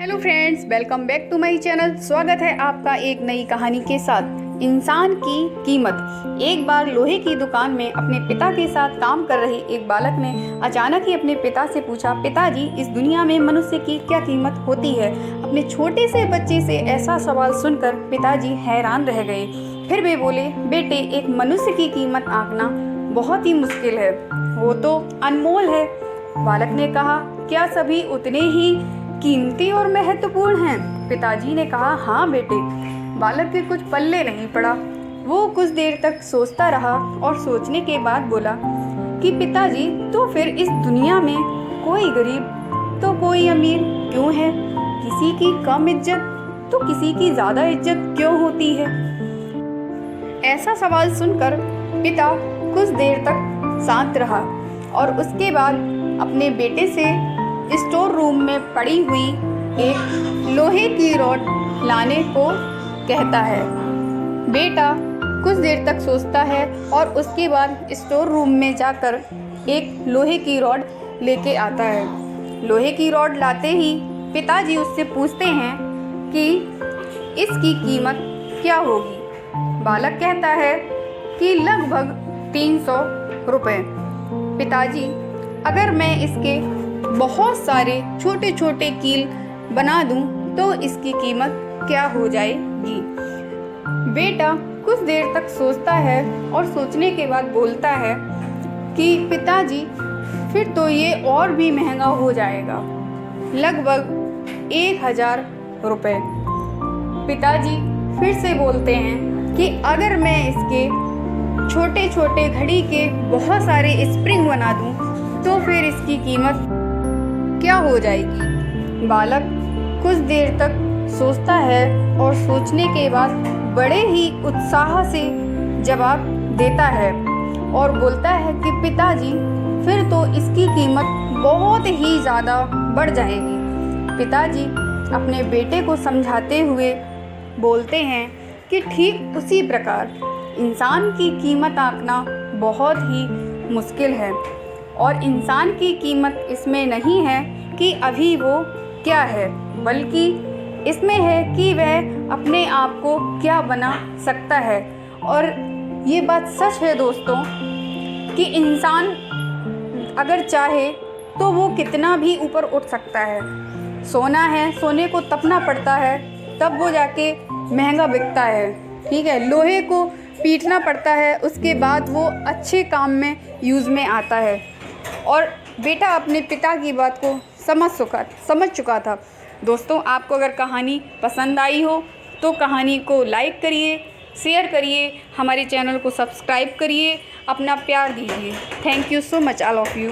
Hello friends, welcome back to my channel. स्वागत है आपका एक नई कहानी के साथ। इंसान की कीमत। एक बार लोहे की दुकान में अपने पिता के साथ काम कर रहे एक बालक ने अचानक ही अपने पिता से पूछा, पिताजी, इस दुनिया में मनुष्य की क्या कीमत होती है? अपने छोटे से बच्चे से ऐसा सवाल सुनकर पिताजी हैरान रह गए। फिर वे बोले, बेटे, एक मनुष्य की कीमत आंकना बहुत ही मुश्किल है, वो तो अनमोल है। बालक ने कहा, क्या सभी उतने ही कीमती और महत्वपूर्ण हैं? पिताजी ने कहा, हाँ बेटे। बालक के कुछ पल्ले नहीं पड़ा। वो कुछ देर तक सोचता रहा और सोचने के बाद बोला कि पिताजी, तो फिर इस दुनिया में कोई गरीब तो कोई अमीर क्यों है? किसी की कम इज्जत तो किसी की ज़्यादा इज्जत क्यों होती है? ऐसा सवाल सुनकर पिता कुछ देर तक शांत रहा और उसके बाद अपने बेटे से स्टोर रूम में पड़ी हुई एक लोहे की रॉड लाने को कहता है। बेटा कुछ देर तक सोचता है और उसके बाद स्टोर रूम में जाकर एक लोहे की रॉड लेके आता है। लोहे की रॉड लाते ही पिताजी उससे पूछते हैं कि इसकी कीमत क्या होगी? बालक कहता है कि लगभग 300 रुपये। पिताजी, अगर मैं इसके बहुत सारे छोटे छोटे कील बना दूं तो इसकी कीमत क्या हो जाएगी? बेटा कुछ देर तक सोचता है और सोचने के बाद बोलता है कि पिताजी, फिर तो ये और भी महंगा हो जाएगा, लगभग 1000 रुपये। पिताजी फिर से बोलते हैं कि अगर मैं इसके छोटे छोटे घड़ी के बहुत सारे स्प्रिंग बना दूं तो फिर इसकी कीमत क्या हो जाएगी? बालक कुछ देर तक सोचता है और सोचने के बाद बड़े ही उत्साह से जवाब देता है और बोलता है कि पिताजी, फिर तो इसकी कीमत बहुत ही ज़्यादा बढ़ जाएगी। पिताजी अपने बेटे को समझाते हुए बोलते हैं कि ठीक उसी प्रकार इंसान की कीमत आंकना बहुत ही मुश्किल है और इंसान की कीमत इसमें नहीं है कि अभी वो क्या है, बल्कि इसमें है कि वह अपने आप को क्या बना सकता है। और ये बात सच है दोस्तों कि इंसान अगर चाहे तो वो कितना भी ऊपर उठ सकता है। सोना है, सोने को तपना पड़ता है तब वो जाके महंगा बिकता है, ठीक है। लोहे को पीटना पड़ता है, उसके बाद वो अच्छे काम में यूज़ में आता है। और बेटा अपने पिता की बात को समझ चुका था। दोस्तों, आपको अगर कहानी पसंद आई हो तो कहानी को लाइक करिए, शेयर करिए, हमारे चैनल को सब्सक्राइब करिए, अपना प्यार दीजिए। Thank you so much all of you.